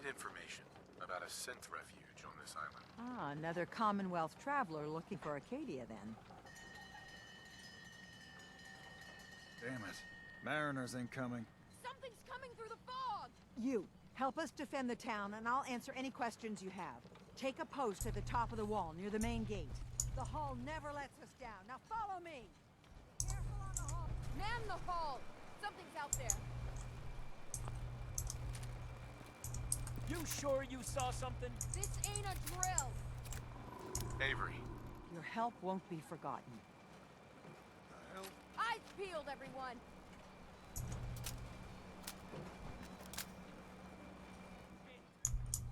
need information about a synth refuge on this island. Ah, another Commonwealth traveler looking for Acadia then. Damn it. Mariners incoming. Something's coming through the fog! You, help us defend the town and I'll answer any questions you have. Take a post at the top of the wall near the main gate. The hall never lets us down. Now follow me! Careful on the hall. Man the hall! Something's out there. You sure you saw something? This ain't a drill! Avery. Your help won't be forgotten. Eyes peeled, everyone!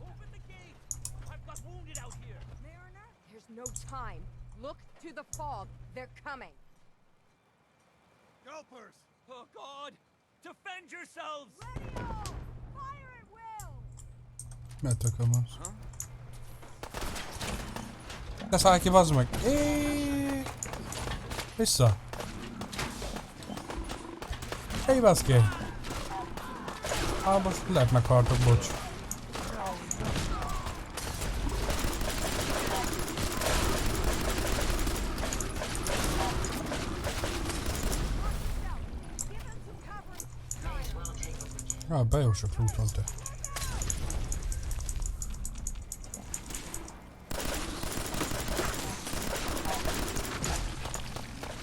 Open the gate! I've got wounded out here! Mariner? There's no time. Look to the fog. They're coming. Gulpers! Oh God! Defend yourselves! Ready all! Fire at will! Megtököm az. Ne szállj ki, bazd meg! Vissza! Hey, baszki! Most lehet meghaltok, bocs. Be sok loot van te.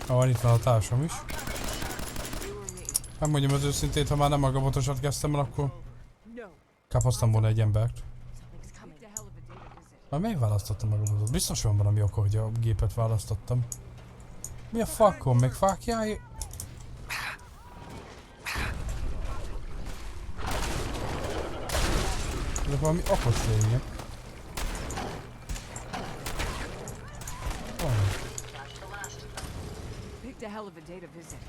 Van itt van a társam is. Megmondjam az őszintét, ha már nem a gabotosat kezdtem el, akkor kapasztam volna egy embert. Már miért választottam a gabotot? Biztos van valami oka, hogy a gépet választottam. Mi a fuckon? Még fákjáj? Ezek valami okos lények. Picked a hell of a day to visit.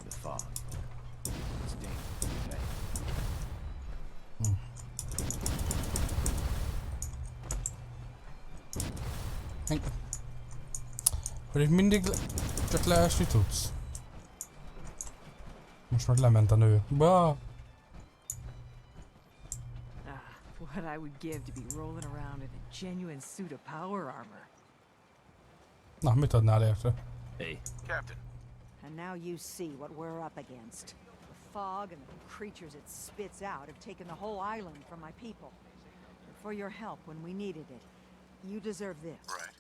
The fog. It's dangerous. Hogy mindig csak leesni tudsz. Most már lement a nő. Bah! What I would give to be rolling around in a genuine suit of power armor. Na, mit adnál érte? Hey. Captain. And now you see what we're up against. The fog and the creatures it spits out have taken the whole island from my people. And for your help when we needed it, you deserve this. Right.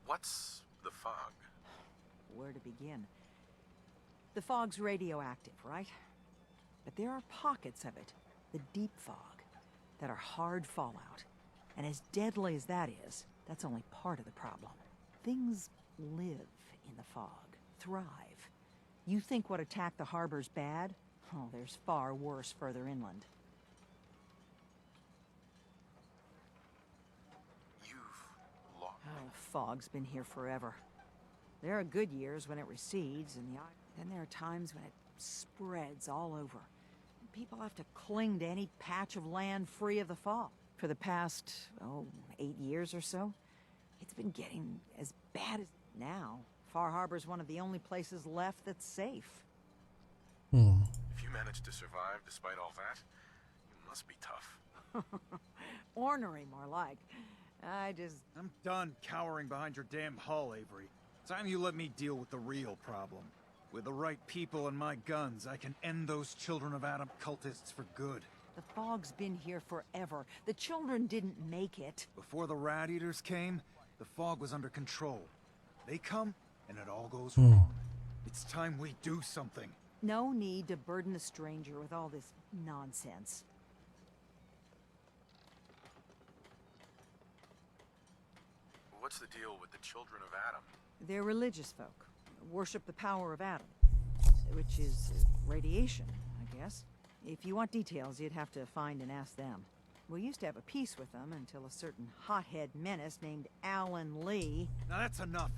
What's the fog? Where to begin? The fog's radioactive, right? But there are pockets of it, the deep fog, that are hard fallout. And as deadly as that is, that's only part of the problem. Things live in the fog, thrive. You think what attacked the harbor's bad? Oh, there's far worse further inland. You've lost. Oh, fog's been here forever. There are good years when it recedes, and then there are times when it spreads all over. And people have to cling to any patch of land free of the fog. For the past, 8 years or so, it's been getting as bad as now. Far Harbor's one of the only places left that's safe. If you managed to survive despite all that, you must be tough. Ornery, more like. I'm done cowering behind your damn hull, Avery. Time you let me deal with the real problem. With the right people and my guns, I can end those Children of Adam cultists for good. The fog's been here forever. The children didn't make it. Before the Rat Eaters came, the fog was under control. They come, and it all goes wrong. It's time we do something. No need to burden a stranger with all this nonsense. What's the deal with the Children of Adam? They're religious folk. Worship the power of Adam. Which is radiation, I guess. If you want details, you'd have to find and ask them. We used to have a peace with them until a certain hothead menace named Alan Lee... Now that's enough.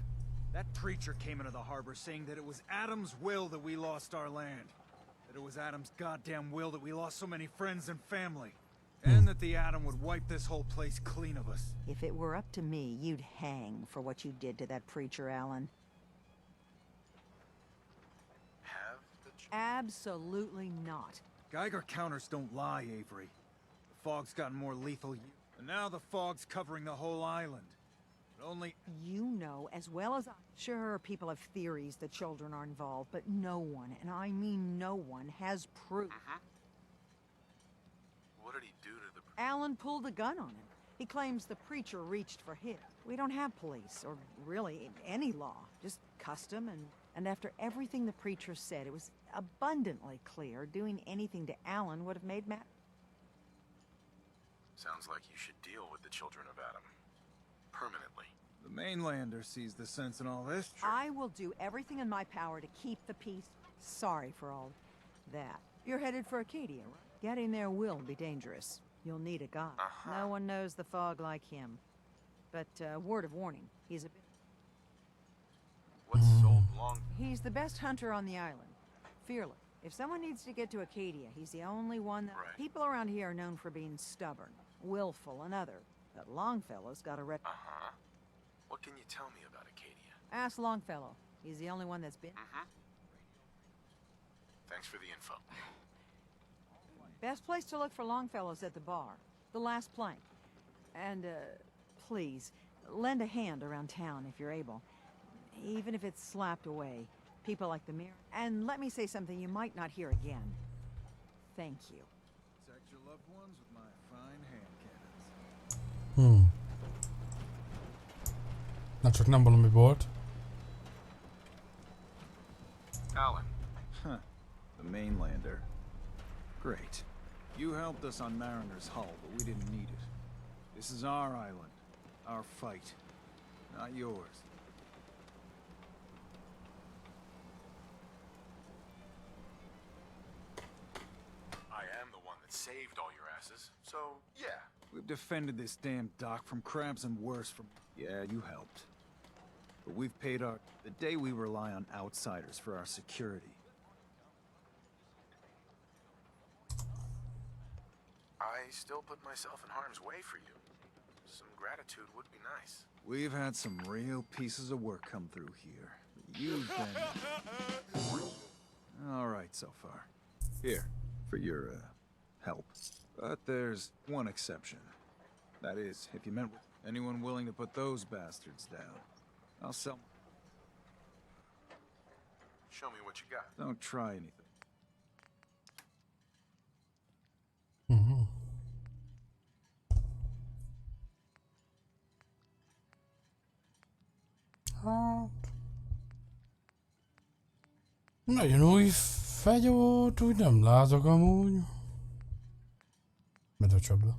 That preacher came into the harbor saying that it was Adam's will that we lost our land. That it was Adam's goddamn will that we lost so many friends and family. And that the Atom would wipe this whole place clean of us. If it were up to me, you'd hang for what you did to that preacher, Alan. Have the Absolutely not. Geiger counters don't lie, Avery. The fog's gotten more lethal. And now the fog's covering the whole island. But only... You know as well as I. Sure, people have theories that children are involved, but no one, and I mean no one, has proof. What did he do to the... Alan pulled a gun on him. He claims the preacher reached for him. We don't have police, or really any law, just custom, and after everything the preacher said, it was abundantly clear doing anything to Alan would have made Matt. Sounds like you should deal with the children of Adam. Permanently. The mainlander sees the sense in all this. I will do everything in my power to keep the peace. Sorry for all that. You're headed for Acadia, right? Getting there will be dangerous. You'll need a guide. No one knows the fog like him. But word of warning, he's a bit... What's so long? He's the best hunter on the island. Fearless. If someone needs to get to Acadia, he's the only one that... Right. People around here are known for being stubborn, willful, and other. But Longfellow's got a rep... What can you tell me about Acadia? Ask Longfellow. He's the only one that's been... Thanks for the info. Best place to look for Longfellow's at the bar. The last plank. And, please, lend a hand around town if you're able. Even if it's slapped away. People like the mirror. And let me say something you might not hear again. Thank you. Protect your loved ones with my fine hand cannons. Na csak nem valami volt. Alan. Huh. The mainlander. Great. You helped us on Mariner's hull, but we didn't need it. This is our island. Our fight. Not yours. I am the one that saved all your asses, so yeah. We've defended this damn dock from crabs and worse from... Yeah, you helped. But we've paid our... The day we rely on outsiders for our security. I still put myself in harm's way for you. Some gratitude would be nice. We've had some real pieces of work come through here. You've been... all right so far. Here, for your, help. But there's one exception. That is, if you meant anyone willing to put those bastards down. I'll sell... Show me what you got. Don't try anything. Nagyon új fegyót, úgy nem látok amúgy. Med a csapda.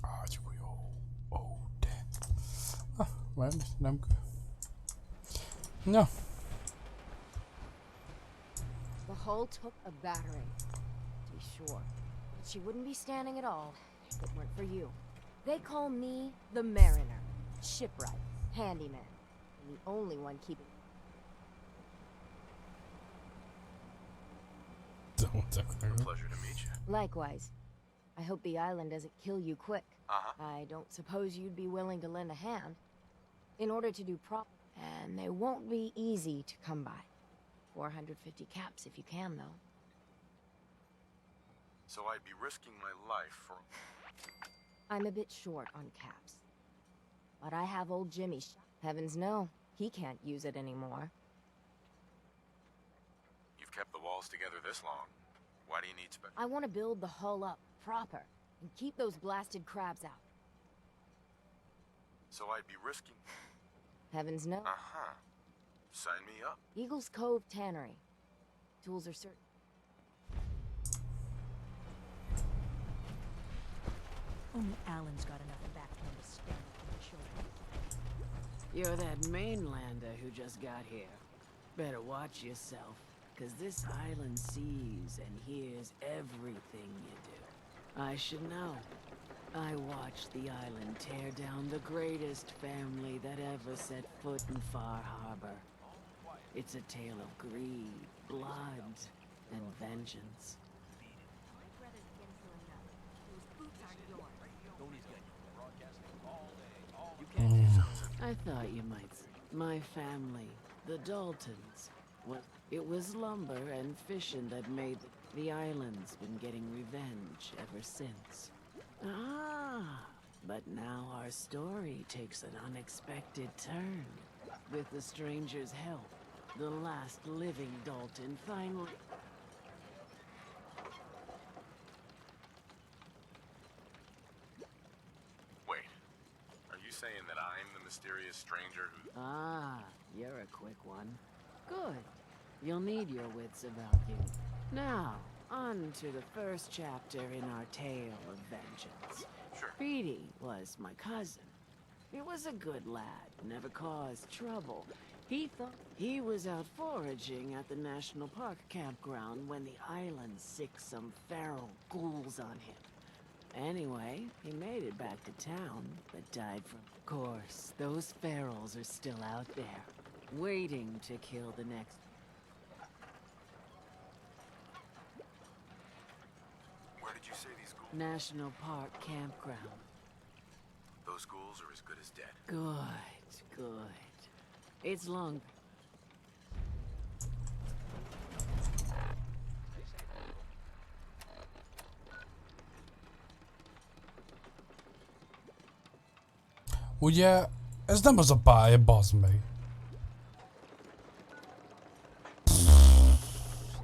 Ágyú jó. Ó, de. Majd nem kell. Ja. The hull took a battering, to be sure. But she wouldn't be standing at all if it weren't for you. They call me the Mariner, shipwright, handyman, and the only one keeping... Pleasure to meet you. Likewise. I hope the island doesn't kill you quick. I don't suppose you'd be willing to lend a hand. In order to do proper... And they won't be easy to come by. 450 caps if you can, though. So I'd be risking my life for... I'm a bit short on caps. But I have old Jimmy. Heavens no, he can't use it anymore. You've kept the walls together this long. Why do you need I want to build the hull up, proper, and keep those blasted crabs out. So I'd be risking... Heavens no. Sign me up. Eagle's Cove Tannery. Tools are certain. Only Alan's got enough backbone to stand up for the children. You're that mainlander who just got here. Better watch yourself, 'cause this island sees and hears everything you do. I should know. I watched the island tear down the greatest family that ever set foot in Far Harbor. It's a tale of greed, blood, and vengeance. I thought you might say. My family, the Daltons. Well, it was lumber and fishing that made the island's been getting revenge ever since. Ah, but now our story takes an unexpected turn. With the stranger's help, the last living Dalton finally... Wait. Are you saying that I'm the mysterious stranger who... Ah, you're a quick one. Good. You'll need your wits about you. Now, on to the first chapter in our tale of vengeance. Sure. Beatty was my cousin. He was a good lad, never caused trouble. He thought he was out foraging at the National Park campground when the island sicked some feral ghouls on him. Anyway, he made it back to town, but died from... Of course, those ferals are still out there, waiting to kill the next... Where did you say these ghouls... National Park campground. Those ghouls are as good as dead. Good, good. It's long... Ugye, ez nem az a pálya, bazd meg.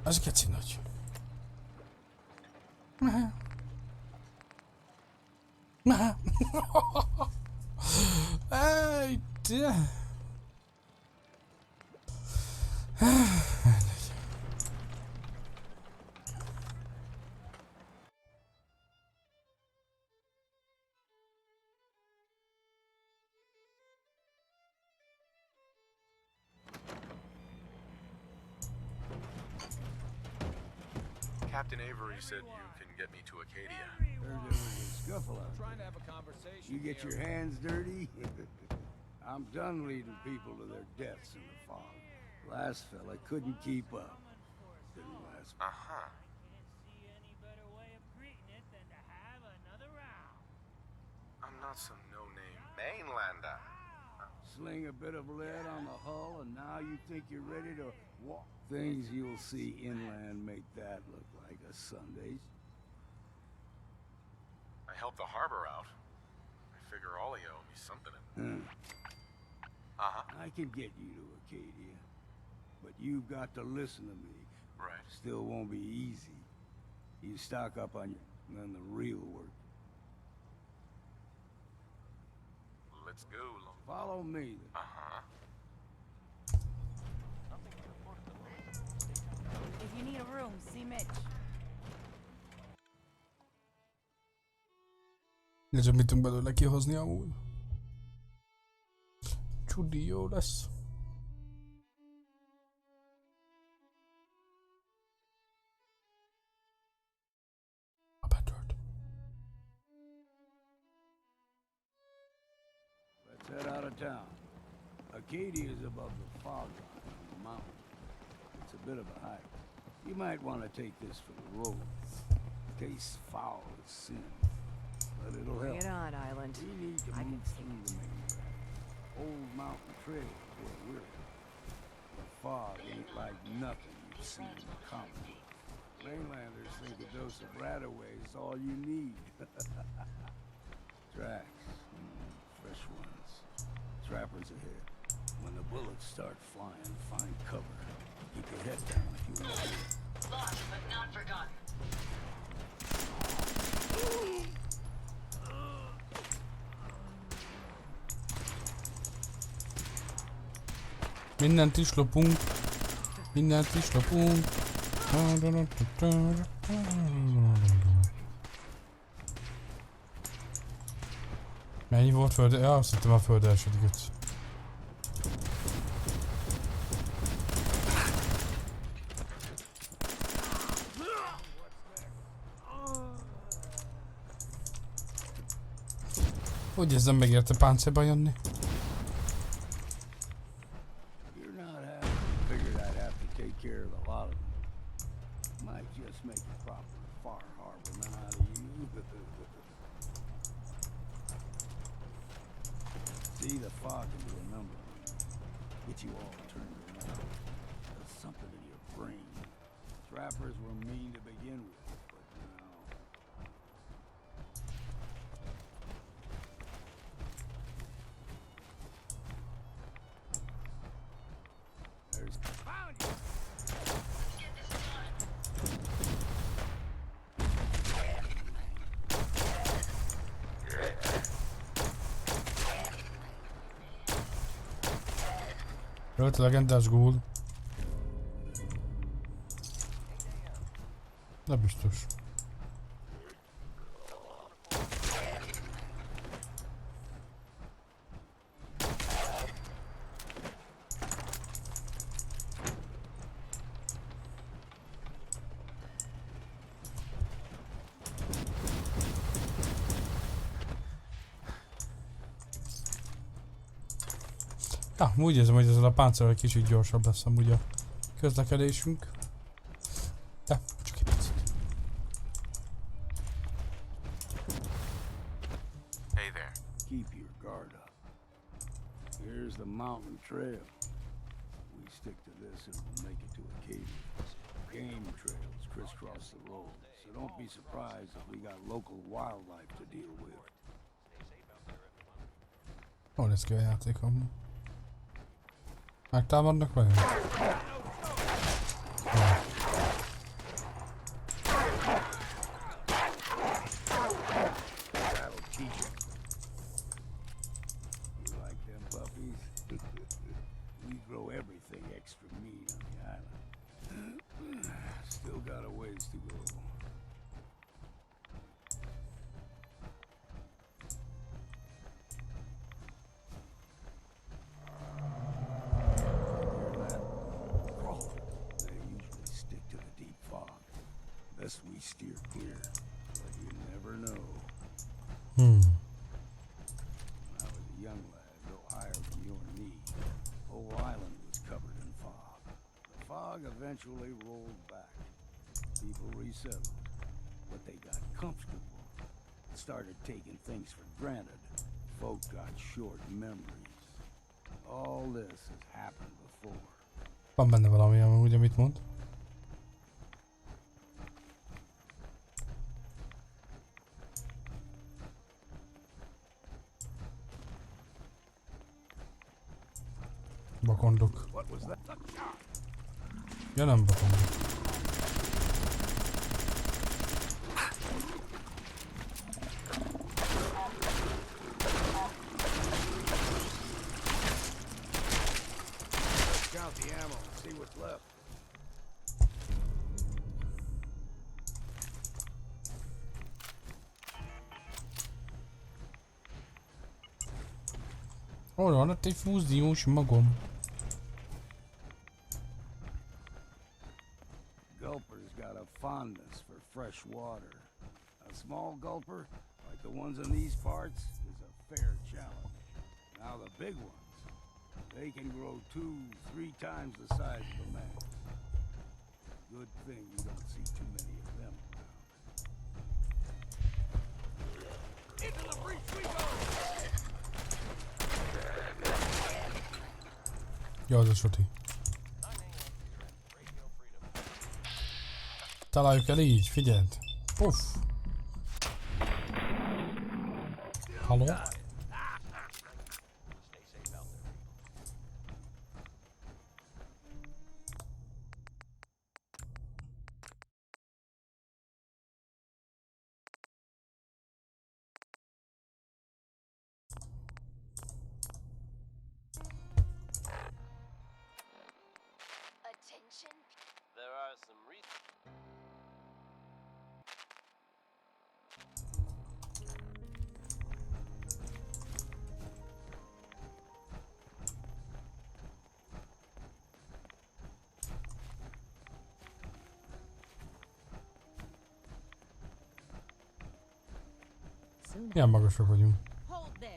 Ez geci nagy. Ej, te. Captain Avery said you can get me to Acadia. Heard there was a scuffle out there. You get your hands dirty? I'm done leading people to their deaths in the fog. Last fella couldn't keep up. Didn't last. Uh-huh. I'm not some no-name mainlander. Sling a bit of lead on the hull, and now you think you're ready to walk. Things you'll see inland make that look like a Sundays. I helped the harbor out. I figure all of you owe me something. Uh-huh. I can get you to Acadia, but you've got to listen to me. Right. Still won't be easy. You stock up on your... then the real work. Let's go, Long. Follow me, then. Uh-huh. If you need a room, see Mitch. Nézzük, mit tudunk belőle kihozni amúgy. Csudi jó lesz. A betört. Let's head out of town. Acadia is above the fog line on the mountain. It's a bit of a hike. You might want to take this for the road. Tastes foul as sin, but it'll help. Get on, Island. We need to I can move see through the main drag. Old mountain trail is where we're at. The fog ain't like nothing you've seen in the common. Mainlanders think a dose of Radaway is all you need. Tracks, fresh ones. Trappers ahead. When the bullets start flying, find cover. Keep your head down if you want. Lost but not forgotten. Mindent is lopunk. Mindent is lopunk. Mennyi volt föld? Ja, azt hittem a föld elsődik öt. Úgy érzem, megérte páncélba jönni. You're not happy. Figured I'd have to take care of a lot of them. Might just make a proper far harborman out of you. See, the fog can do a number. Get you all turned around. There's something in your brain. Trappers were mean to begin with, but now... There's... Found you! Ölt a legendás gól. De biztos. Ja, úgy érzem, hogy ezzel a páncélral egy kicsit gyorsabb lesz amúgy a közlekedésünk. De, csak egy picit. Hey there. Keep your guard up. Here's the mountain trail. We stick to this and we'll make it to Acadia. Game trails crisscross the road, so don't be surprised if we got local wildlife to deal with. Hol lesz ki a játék amúgy? Megtámadnak vajon? We grow everything extra meat on the island. Still got a ways to go. They usually stick to the deep fog. Best we steer clear, but you never know. When I was a young lad, no higher than you and me, whole island was covered in fog. The fog eventually rolled back. People resettled, but they got comfortable. Started taking things for granted. Folk got short memories. All this has happened before. Van benne valami amúgy, amit mond. Bakondok. Ja, nem bakondok. Count the ammo, see what's left. Hol van ott egy fúziós magom? Gulper's got a fondness for fresh water. A small gulper, like the ones in these parts, is a fair challenge. Now the big ones, they can grow 2-3 times the size of a man. Good thing you don't see too many of them around. Into the breach we go! Jó, az a soti. Találjuk el így, figyeld. Puff. Halló? There are some reasons. Milyen magasak vagyunk. Hold there.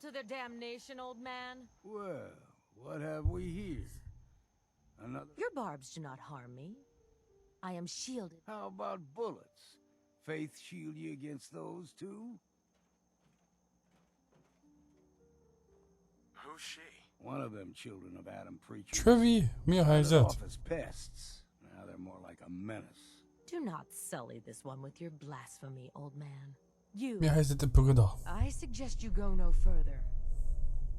to their damnation, old man? Well, what have we here? Another... Your barbs do not harm me. I am shielded. How about bullets? Faith shield you against those too? Who's she? One of them children of Adam preachers. Trevi, mi a Started helyzet? off as pests. Now they're more like a menace. Do not sully this one with your blasphemy, old man. You... Mi a helyzet ebben oda? I suggest you go no further.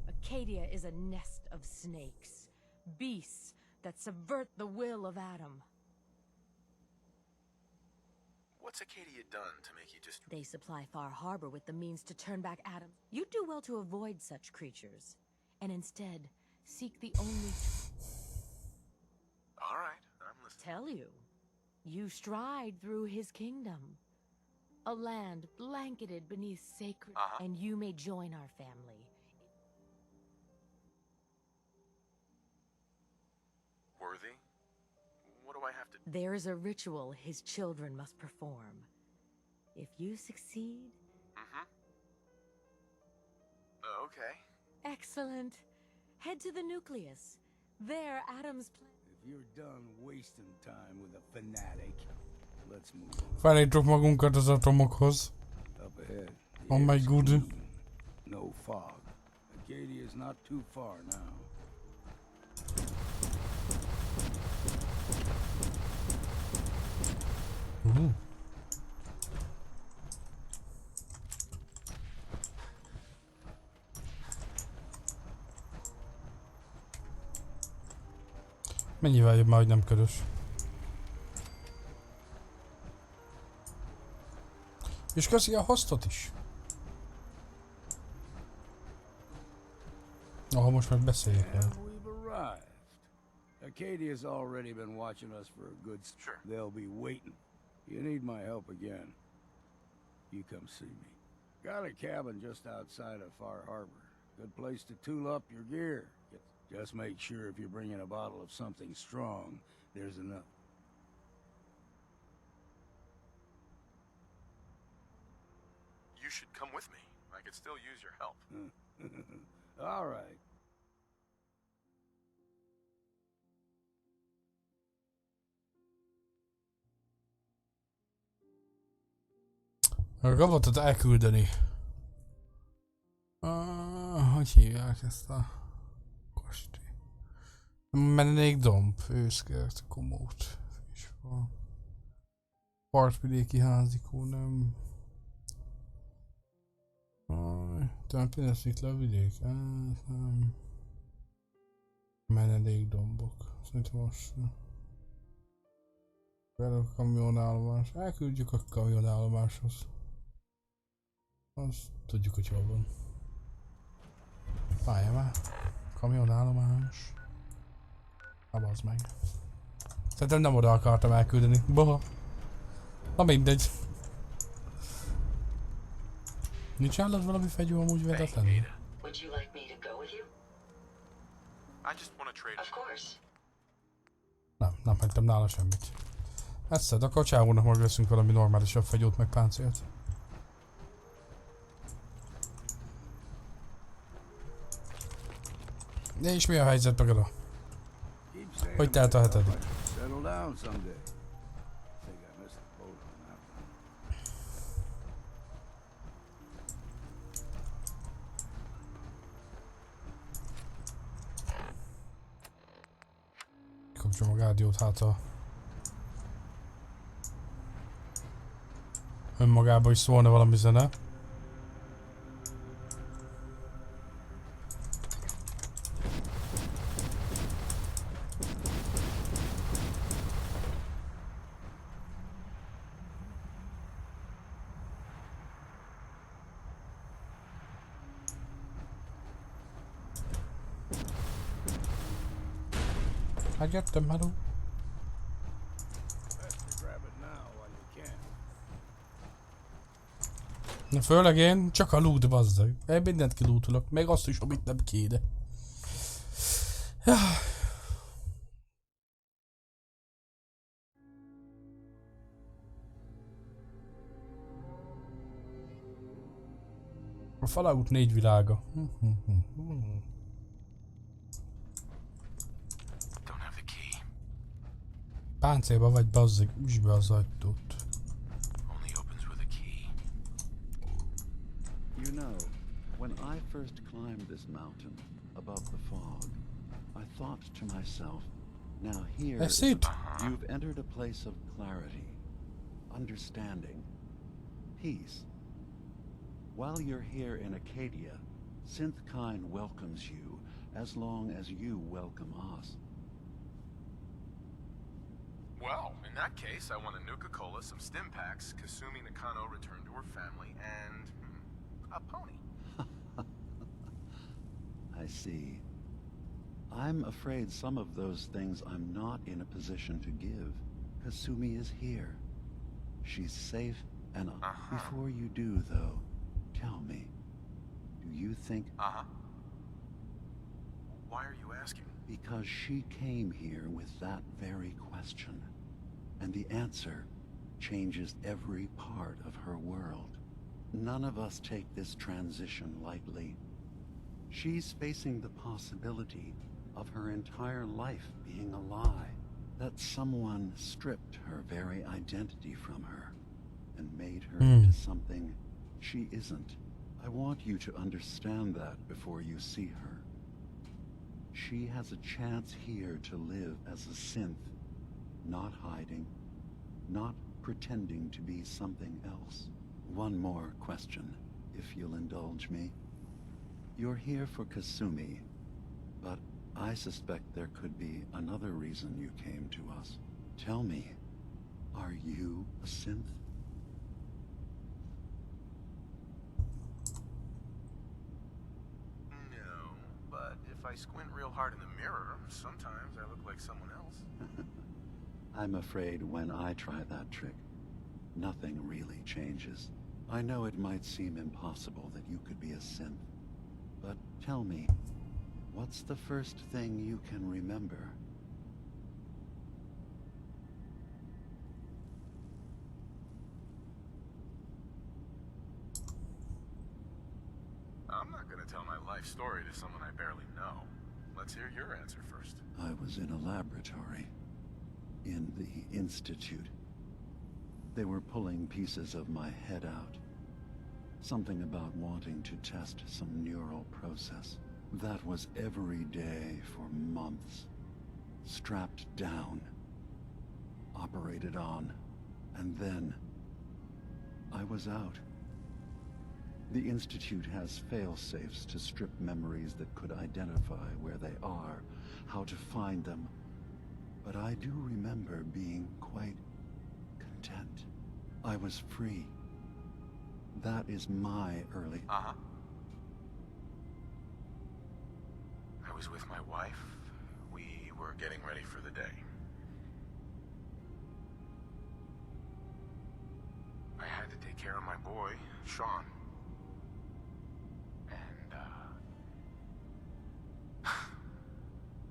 Acadia is a nest of snakes. Beasts that subvert the will of Adam. What's Acadia done to make you just... They supply Far Harbor with the means to turn back Adam. You'd do well to avoid such creatures, and instead seek the only... All right, I'm listening. Tell you, you stride through his kingdom. A land blanketed beneath sacred... And you may join our family. Worthy? What do I have to... There is a ritual his children must perform. If you succeed... Okay. Excellent. Head to the nucleus. There, Adam's plan... If you're done wasting time with a fanatic, let's move on. Felejtjük magunkat az atomokhoz. Up ahead. Oh my god. No fog. Acadia is not too far now. Mennyivel jobb már, hogy nem körös. És köszi a hostot is. Ah, most meg beszéljük el. And we've arrived. Acadia's already been watching us for a good... Sure. They'll be waiting. You need my help again. You come see me. Got a cabin just outside of Far Harbor. Good place to tool up your gear. Just make sure if you're bringing a bottle of something strong, there's enough. You should come with me. I could still use your help. All right. A robotot elküldeni. Hogy hívják ezt a kastély? Menedékdomb, őszkert, komót, fésfal. Partvidéki házikó, nem. Talán pénzszik le a vidék? Nem. Menedékdombok. Szerintem most. Például a kamionállomás. Elküldjük a kamionállomáshoz. Azt tudjuk, hogy hol van. Várjál már. Kamionállomás. Na bazd meg. Szerintem nem oda akartam elküldeni. Boha. Na mindegy. Nincs nálad valami fegyő amúgy vedetlen? Would you like me to go with you? I just want to trade. Of course. Nem hagytam nála semmit. Eszed, akkor a csávónak meg veszünk valami normálisabb fegyót meg páncélt. És mi a helyzet meg oda? Hogy telt a heted? Kapcsolom a rádiót, hát a... önmagában is szólna valami zene. Megjöttem, hello. Na főleg én csak a loot, bazzag. Én mindent kilútolok, meg azt is, amit nem kéne. A Fallout 4 világa. Páncélba vagy, bazzeg, üsd be az ajtót. You know, when I first climbed this mountain above the fog, I thought to myself, now here you've entered a place of clarity, understanding, peace. While you're here in Acadia, Synthkind welcomes you as long as you welcome us. Well, in that case, I want a Nuka-Cola, some stim packs, Kasumi Nakano returned to her family, and a pony. I see. I'm afraid some of those things I'm not in a position to give. Kasumi is here. She's safe, and before you do, though, tell me, do you think... Why are you asking? Because she came here with that very question. And the answer changes every part of her world. None of us take this transition lightly. She's facing the possibility of her entire life being a lie. That someone stripped her very identity from her and made her into something she isn't. I want you to understand that before you see her. She has a chance here to live as a synth, not hiding, not pretending to be something else. One more question, if you'll indulge me. You're here for Kasumi, but I suspect there could be another reason you came to us. Tell me, are you a synth? No, but if I squint real hard in the mirror, sometimes I look like someone else. I'm afraid when I try that trick, nothing really changes. I know it might seem impossible that you could be a synth, but tell me, what's the first thing you can remember? I'm not gonna tell my life story to someone I barely know. Let's hear your answer first. I was in a laboratory. In the Institute. They were pulling pieces of my head out. Something about wanting to test some neural process. That was every day for months. Strapped down. Operated on. And then I was out. The Institute has fail-safes to strip memories that could identify where they are, how to find them. But I do remember being quite content. I was free. That is my early... I was with my wife. We were getting ready for the day. I had to take care of my boy, Sean. And,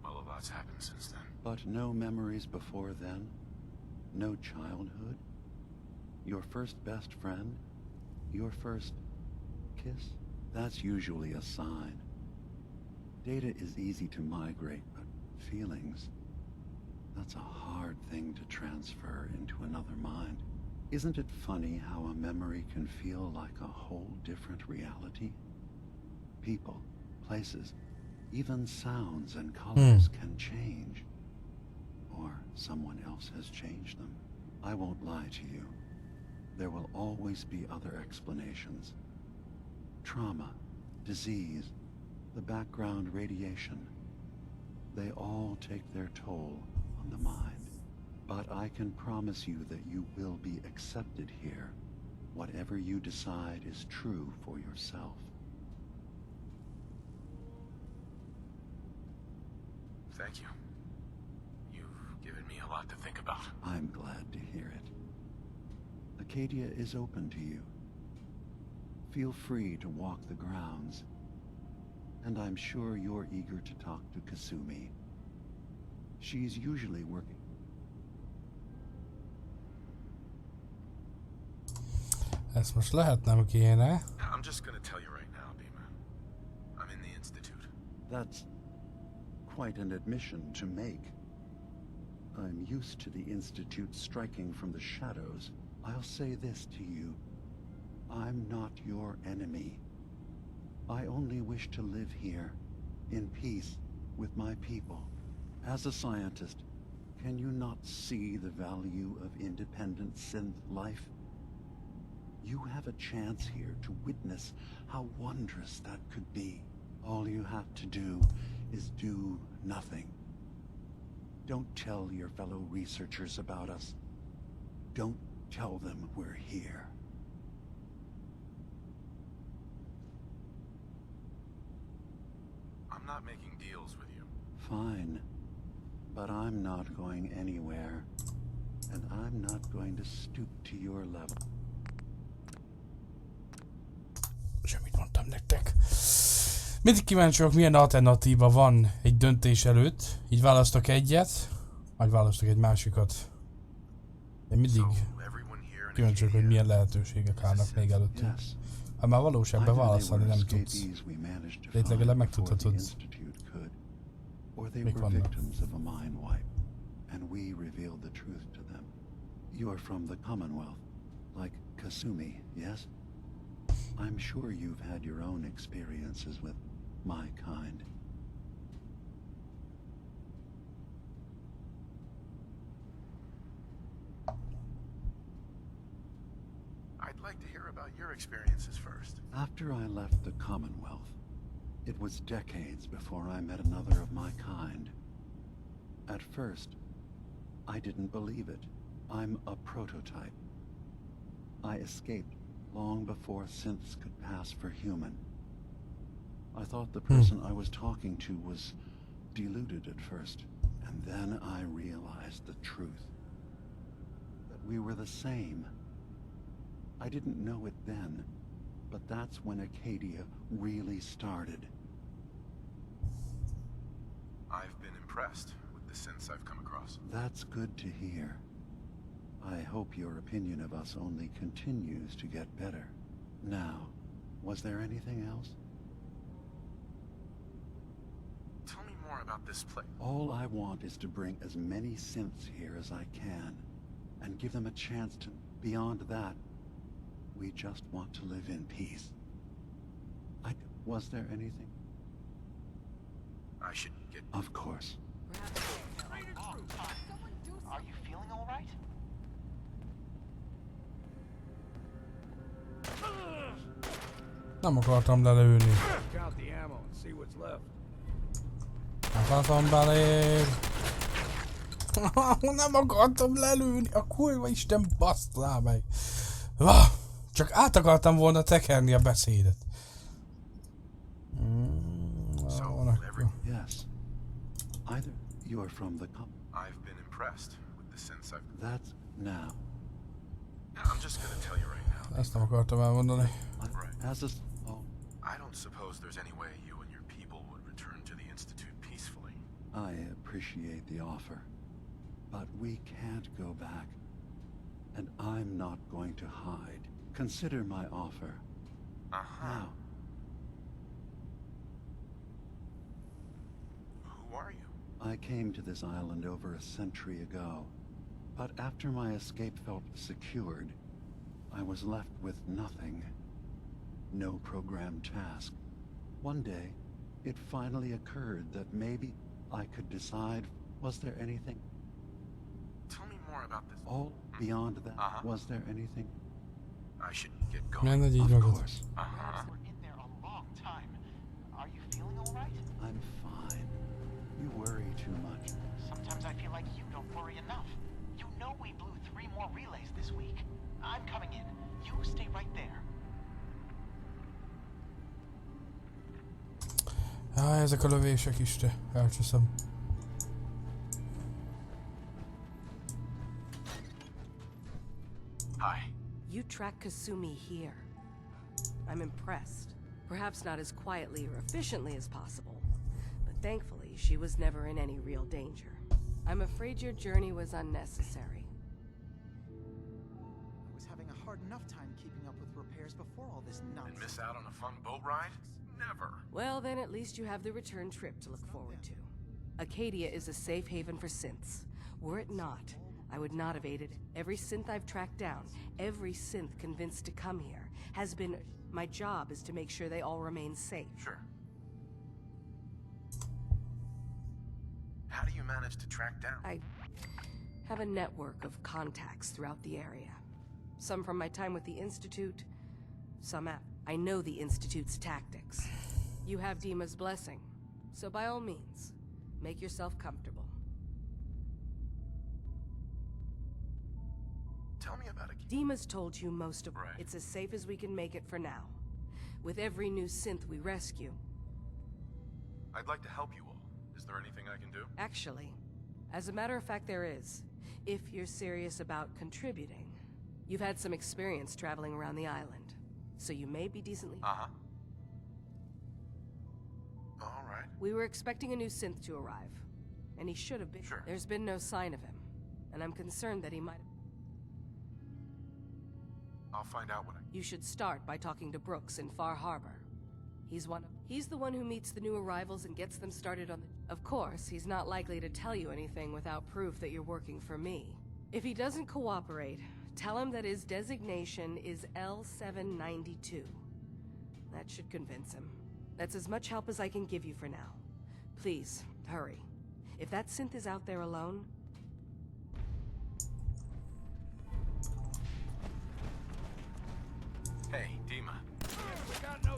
well, a lot's happened since then. But no memories before then? No childhood? Your first best friend? Your first kiss? That's usually a sign. Data is easy to migrate, but feelings... that's a hard thing to transfer into another mind. Isn't it funny how a memory can feel like a whole different reality? People, places, even sounds and colors can change. Or someone else has changed them. I won't lie to you. There will always be other explanations. Trauma, disease, the background radiation. They all take their toll on the mind. But I can promise you that you will be accepted here. Whatever you decide is true for yourself. Thank you. You've given me a lot to think about. I'm glad to hear it. Acadia is open to you. Feel free to walk the grounds. And I'm sure you're eager to talk to Kasumi. She's usually working. Ezt most lehet nem kéne. I'm just gonna tell you right now, That's quite an admission to make. I'm used to the Institute striking from the shadows. I'll say this to you. I'm not your enemy. I only wish to live here, in peace, with my people. As a scientist, can you not see the value of independent synth life? You have a chance here to witness how wondrous that could be. All you have to do is do nothing. Don't tell your fellow researchers about us. Don't tell them we're here. I'm not making deals with you. Fine. But I'm not going anywhere. And I'm not going to stoop to your level. Semmit mondtam nektek. Mindig kíváncsi vagyok, milyen alternatíva van egy döntés előtt. Így választok egyet, vagy választok egy másikat. De mindig kíváncsi vagyok, hogy milyen lehetőségek állnak még előttünk. Ha már valóságban válaszolni nem tudsz. De itt legalább megtudhatod, mik vannak. And we revealed the truth to them. You're from the Commonwealth, like Kasumi, yes? I'm sure you've had your own experiences with my kind. I'd like to hear about your experiences first. After I left the Commonwealth, it was decades before I met another of my kind. At first, I didn't believe it. I'm a prototype. I escaped long before synths could pass for human. I thought the person I was talking to was deluded at first, and then I realized the truth. That we were the same. I didn't know it then, but that's when Acadia really started. I've been impressed with the synths I've come across. That's good to hear. I hope your opinion of us only continues to get better. Now, was there anything else? Tell me more about this place. All I want is to bring as many synths here as I can, and give them a chance to... Beyond that, we just want to live in peace. Was there anything? I should get... Of course. Are you feeling all right? Nem akartam lelőni. Count the ammo and see what's left. Akartam beléd. Nem akartam lelőni. A kurva Isten baszt rá meg. Csak át akartam volna tekerni a beszédet. Yes. Either you're from the I've been impressed with the synths I've... That's now. I'm just gonna tell you right now. Ezt nem akartam elmondani. I don't suppose there's any way you and your people would return to the Institute peacefully. I appreciate the offer, but we can't go back. And I'm not going to hide. Consider my offer. Now. Who are you? I came to this island over a century ago, but after my escape felt secured, I was left with nothing. No programmed task. One day, it finally occurred that maybe I could decide, was there anything? Tell me more about this. All beyond that, was there anything? I should get going. Of course. We're in there a long time. Are you feeling all right? I'm fine. You worry too much. Sometimes I feel like you don't worry enough. You know we blew 3 more relays this week. I'm coming in. You stay right there. Ezek a lövések is, te. Elcseszem. Hi. You track Kasumi here. I'm impressed. Perhaps not as quietly or efficiently as possible, but thankfully she was never in any real danger. I'm afraid your journey was unnecessary. I was having a hard enough time keeping up with repairs before all this nonsense. And miss out on a fun boat ride? Never. Well, then at least you have the return trip to look forward to. Acadia is a safe haven for synths. Were it not, I would not have aided. Every synth I've tracked down, every synth convinced to come here, has been... My job is to make sure they all remain safe. Sure. How do you manage to track down? I have a network of contacts throughout the area. Some from my time with the Institute, some at... I know the Institute's tactics. You have Dima's blessing, so by all means, make yourself comfortable. Tell me about it. Dima's told you most of... Right. It's as safe as we can make it for now. With every new synth we rescue... I'd like to help you all. Is there anything I can do? Actually, as a matter of fact there is. If you're serious about contributing. You've had some experience traveling around the island, so you may be decently... Uh-huh. All right. We were expecting a new synth to arrive, and he should have been... Sure. There's been no sign of him, and I'm concerned that he might... I'll find out what I... You should start by talking to Brooks in Far Harbor. He's the one who meets the new arrivals and gets them started on the... Of course, he's not likely to tell you anything without proof that you're working for me. If he doesn't cooperate, tell him that his designation is L792. That should convince him. That's as much help as I can give you for now. Please, hurry. If that synth is out there alone... Hey, Dima.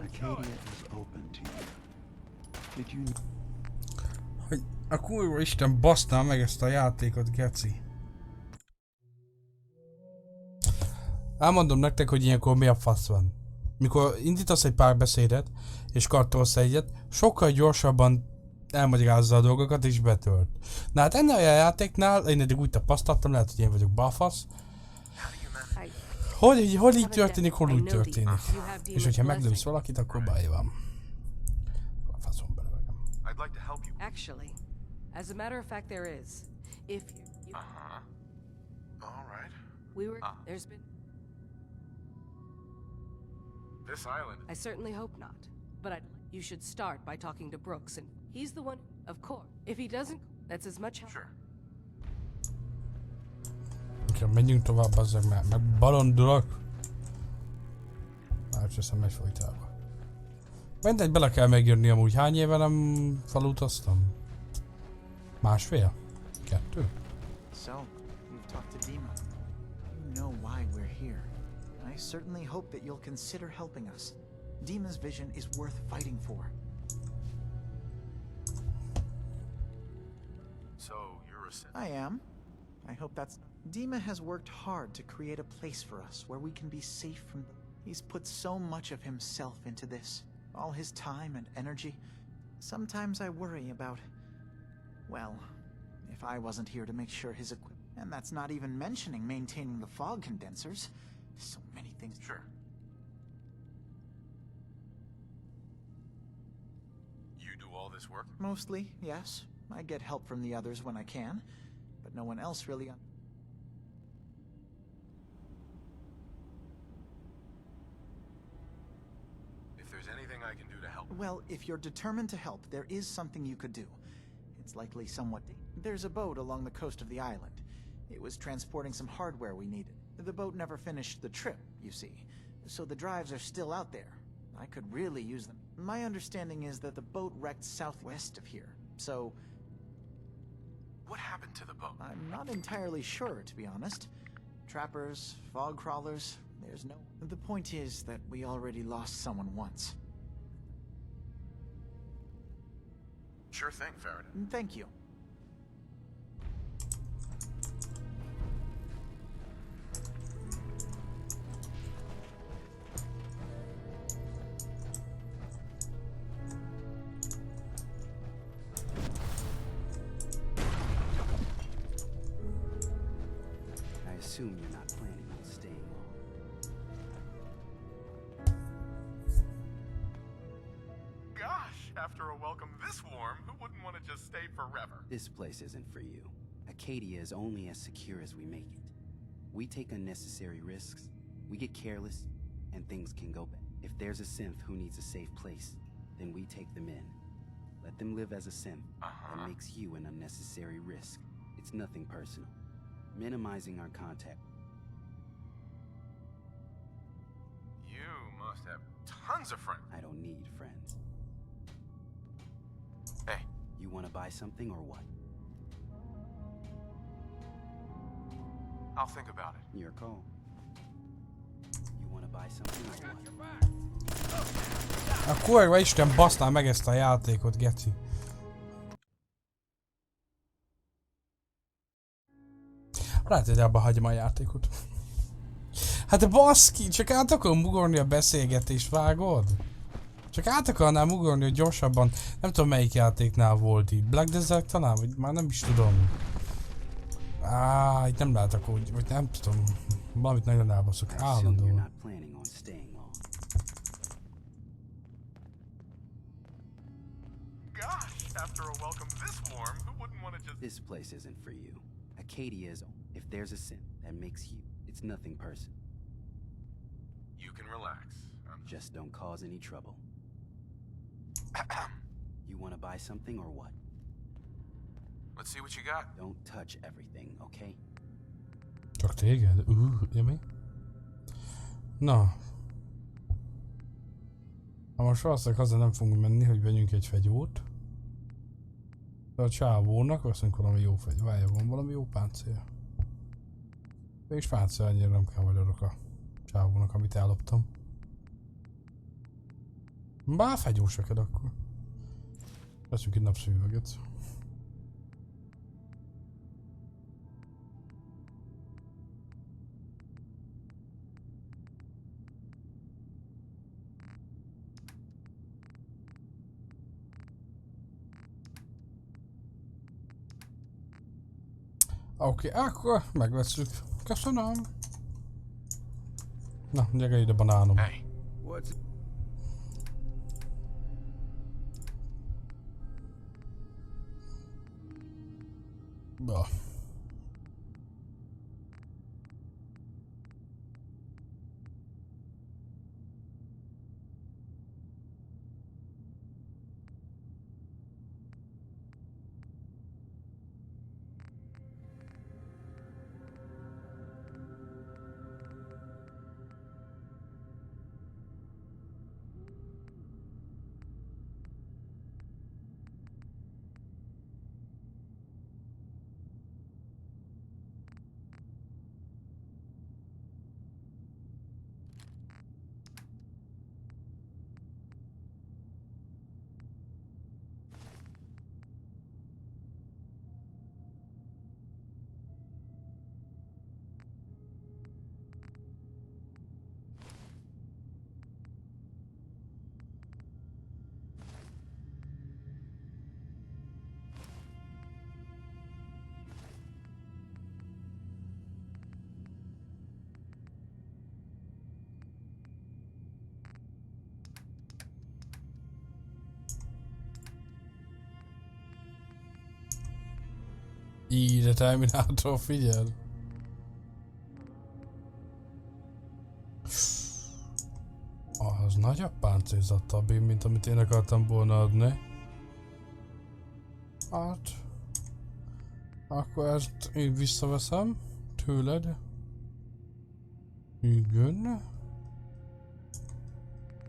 Acadia is open to you. Did you know? Hogy a kurva Isten baszná meg ezt a játékot, geci. Elmondom nektek, hogy ilyenkor mi a fasz van. Mikor indítasz egy párbeszédet, és kartolsz egyet, sokkal gyorsabban elmagyarázza a dolgokat, és betölt. Na hát ennél a játéknál, én eddig úgy tapasztaltam, lehet, hogy én vagyok balfasz, hogy így történik, hol úgy történik. És hogyha meglősz valakit, akkor baj van. A faszom belevegem. Actually, as a matter of fact there is. If you... All right. We were... There's been... This island... I certainly hope not. But you should start by talking to Brooks, and he's the one... Of course. If he doesn't, that's as much help... Sure. Okay, menjünk tovább, azzal meg balondulok. Már cseszem megy folytában. Mindegy, bele kell megjönni amúgy. Hány éve nem falutaztam? Másfél? 2? So, you've talked to Dima. You know why we're here. I certainly hope that you'll consider helping us. Dima's vision is worth fighting for. So, you're a synth? I am. I hope that's... Dima has worked hard to create a place for us where we can be safe from... He's put so much of himself into this. All his time and energy. Sometimes I worry about... Well, if I wasn't here to make sure his equipment... And that's not even mentioning maintaining the fog condensers. So many things... Sure. You do all this work? Mostly, yes. I get help from the others when I can. But no one else really... If there's anything I can do to help... Well, if you're determined to help, there is something you could do. It's likely somewhat... There's a boat along the coast of the island. It was transporting some hardware we needed. The boat never finished the trip, you see. So the drives are still out there. I could really use them. My understanding is that the boat wrecked southwest of here. So... What happened to the boat? I'm not entirely sure, to be honest. Trappers, fog crawlers, there's no... The point is that we already lost someone once. Sure thing, Faraday. Thank you. I assume you're not planning on staying long. Gosh, after a welcome this warm, who wouldn't want to just stay forever? This place isn't for you. Acadia is only as secure as we make it. We take unnecessary risks, we get careless, and things can go bad. If there's a synth who needs a safe place, then we take them in. Let them live as a sim. That makes you an unnecessary risk. It's nothing personal. Minimizing our contact. You must have tons of friends. I don't need friends. Hey. You want to buy something or what? I'll think about it. Your call. You want to buy something or what? A kurva Isten, basznál meg ezt a játékot, geci. Lehet, hogy abba hagyom a játékot. Hát baszki, csak át akarom ugorni a beszélgetést, vágod? Csak át akarnám ugorni, hogy gyorsabban. Nem tudom melyik játéknál volt itt. Black Desert talán? Vagy már nem is tudom. Itt nem látok úgy, vagy nem tudom. Valamit nagyon elbaszok, állandóan. This place isn't for you. Acadia is. If there's a sin that makes you, it's nothing personal. You can relax. Just don't cause any trouble. You want to buy something or what? Let's see what you got. Don't touch everything, okay? Csak téged? Mi? Na. Ha most valószínűleg haza nem fogunk menni, hogy vegyünk egy fegyót. De a csávónak veszünk valami jó fegy. Várja, van valami jó páncél. És páncél annyira nem kell majd adok a csávónak, amit elloptam. Bár fegyósaked akkor. Veszünk egy napszemüveget. Oké, akkor megvesszük. Köszönöm. Na, gyere ide, banánom. Hey. Bah. De Terminátor, figyeld! Az nagyobb páncélzattabb, mint amit én akartam volna adni. Hát... Akkor ezt én visszaveszem tőled. Igen.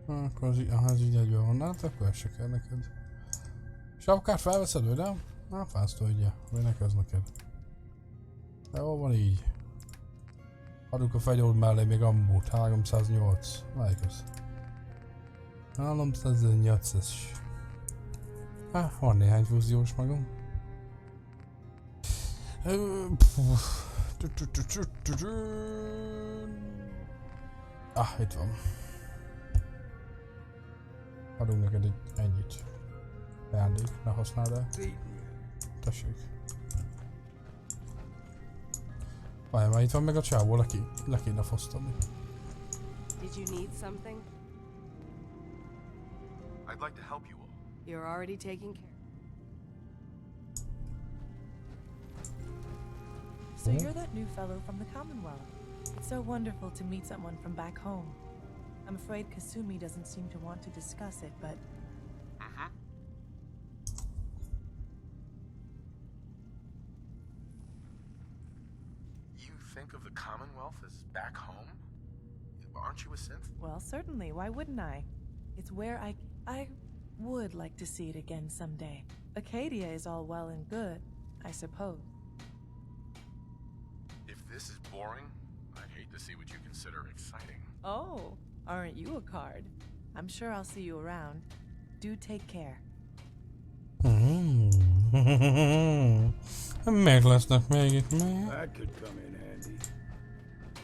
Akkor az így egyben van, hát akkor ez se kell neked. Sapkát felveszed, vagy nem? Na, fász tudja, minek ez neked. Jó, van így. Adjuk a fegyód mellé még ammót, 308. Melyik ez? 308-es. Van néhány fúziós magam. Itt van. Adunk neked egy ennyit. Ajándék, ne használd el. Tessék. Várj, már itt van meg a csávó, le kéne fosztani. Did you need something? I'd like to help you all. You're already taking care. So you're that new fellow from the Commonwealth. It's so wonderful to meet someone from back home. I'm afraid Kasumi doesn't seem to want to discuss it, but you think of the Commonwealth as back home? Aren't you a synth? Well, certainly. Why wouldn't I? It's where I would like to see it again someday. Acadia is all well and good, I suppose. If this is boring, I'd hate to see what you consider exciting. Oh, aren't you a card? I'm sure I'll see you around. Do take care. Meg lesznek még itt meg. That could come in handy.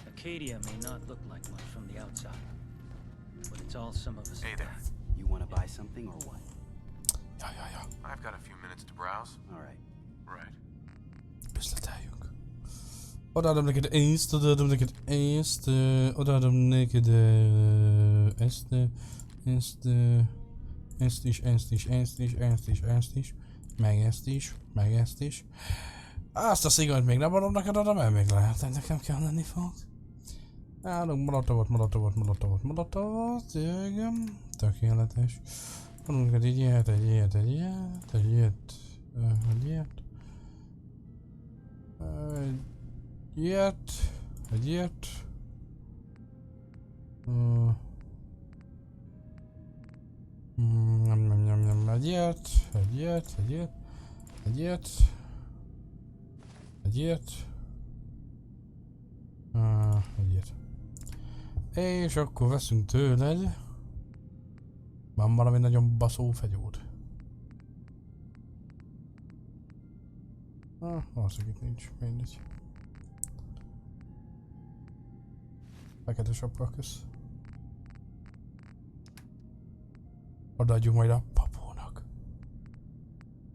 Acadia may not look like much from the outside, but it's all some of us. Hey there. You want to buy something or what? Ja. I've got a few minutes to browse. All right. Right. Üzleteljünk. Odaadom neked ezt, odaadom neked ezt, odaadom neked ezt is, meg ezt is. Azt a szigonyt még nem adom neked, oda, mert még lehet, hogy nekem kell lenni fog. Állunk molotovot, jöjjön, tökéletes. Adunk neked egy ilyet, egyet. És akkor veszünk tőled. Van valami nagyon baszó fegyód. Valószínűleg itt nincs, mindegy. Fekete sapka, kösz. Odaadjuk majd a papónak.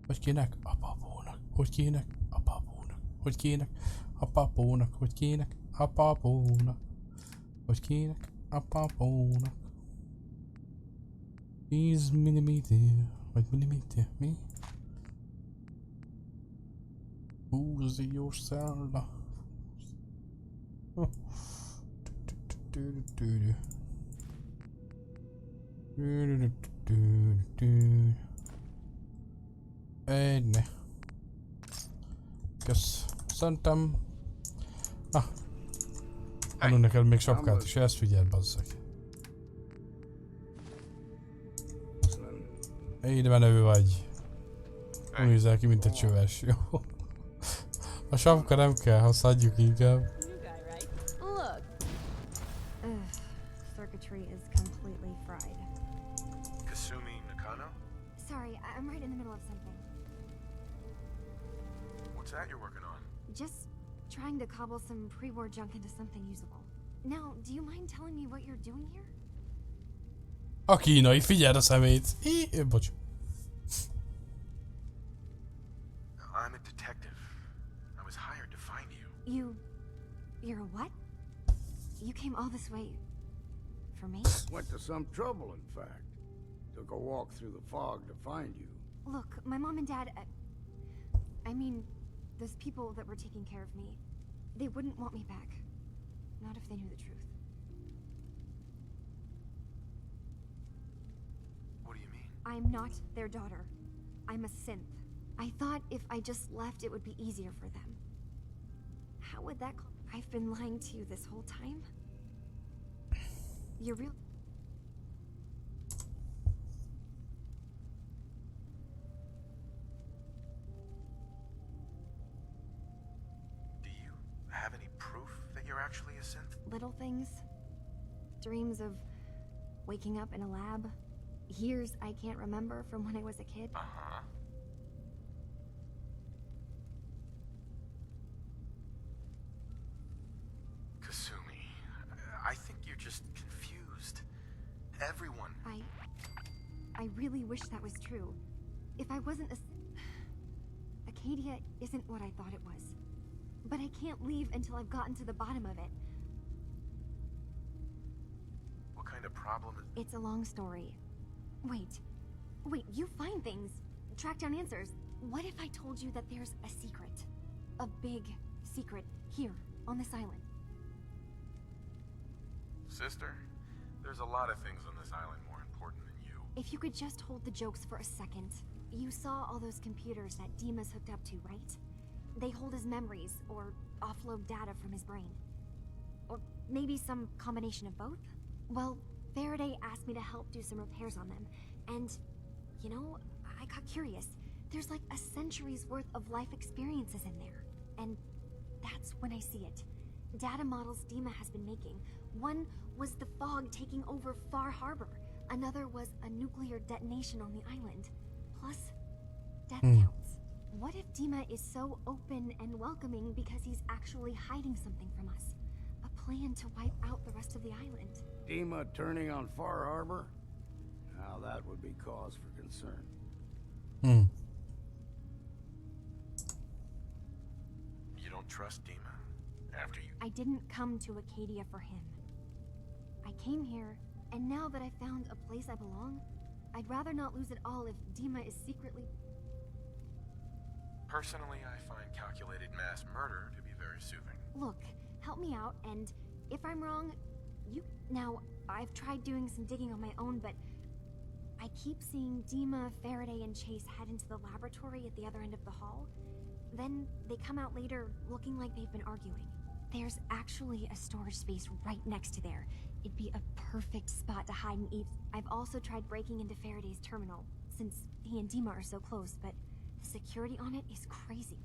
Hogy kinek? A papónak. Hogy kinek? A papónak. Hogy kinek? A papónak. Hogy kinek? A papónak. Hogy kinek? A papónak. 10 milliméter. Vagy milliméter? Mi? Fúziós cella. Egy. Kösz. Szerintem... Adunk neked még sapkát is, ezt figyeld, bazzak. Így menő vagy. Úgy nézel ki, mint egy csöves, jó? A sapka nem kell, használdjuk inkább. Circuitry is completely fried. Kasumi Nakano? Sorry, I'm right in the middle of something. What's that you're working on? Just trying to cobble some pre-war junk into something usable. Now, do you mind telling me what you're doing here? A kínai, figyeld a szemét! Bocs. I'm a detective. I was hired to find you. You're a what? You came all this way for me? Went to some trouble, in fact. Took a walk through the fog to find you. Look, my mom and dad... I mean, those people that were taking care of me, they wouldn't want me back. Not if they knew the truth. What do you mean? I'm not their daughter. I'm a synth. I thought if I just left, it would be easier for them. How would that... I've been lying to you this whole time? You're real... Do you have any proof that you're actually a synth? Little things. Dreams of waking up in a lab. Years I can't remember from when I was a kid. Uh-huh. Kasumi, I think you're just confused. Everyone... I really wish that was true. If I wasn't a... Acadia isn't what I thought it was. But I can't leave until I've gotten to the bottom of it. What kind of problem is... It's a long story. Wait, you find things. Track down answers. What if I told you that there's a secret? A big secret here, on this island. Sister, there's a lot of things on this island more important than you. If you could just hold the jokes for a second. You saw all those computers that Dima's hooked up to, right? They hold his memories, or offload data from his brain. Or maybe some combination of both? Well, Faraday asked me to help do some repairs on them, and, you know, I got curious. There's like a century's worth of life experiences in there, and that's when I see it. Data models Dima has been making. One was the fog taking over Far Harbor. Another was a nuclear detonation on the island. Plus, death counts. What if Dima is so open and welcoming because he's actually hiding something from us? A plan to wipe out the rest of the island. Dima turning on Far Harbor? Now that would be cause for concern. You don't trust Dima? After you... I didn't come to Acadia for him. I came here, and now that I found a place I belong, I'd rather not lose it all if Dima is secretly... Personally, I find calculated mass murder to be very soothing. Look, help me out, and if I'm wrong, you... Now, I've tried doing some digging on my own, but I keep seeing Dima, Faraday, and Chase head into the laboratory at the other end of the hall. Then they come out later looking like they've been arguing. There's actually a storage space right next to there. It'd be a perfect spot to hide and eat. I've also tried breaking into Faraday's terminal, since he and Dima are so close, but the security on it is crazy.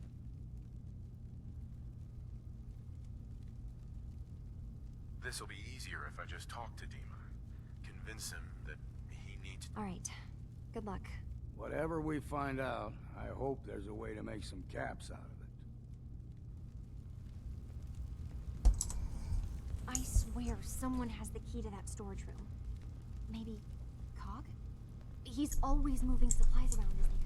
This'll be easier if I just talk to Dima. Convince him that he needs... Alright. Good luck. Whatever we find out, I hope there's a way to make some caps out of it. I swear someone has the key to that storage room. Maybe Cog? He's always moving supplies around as they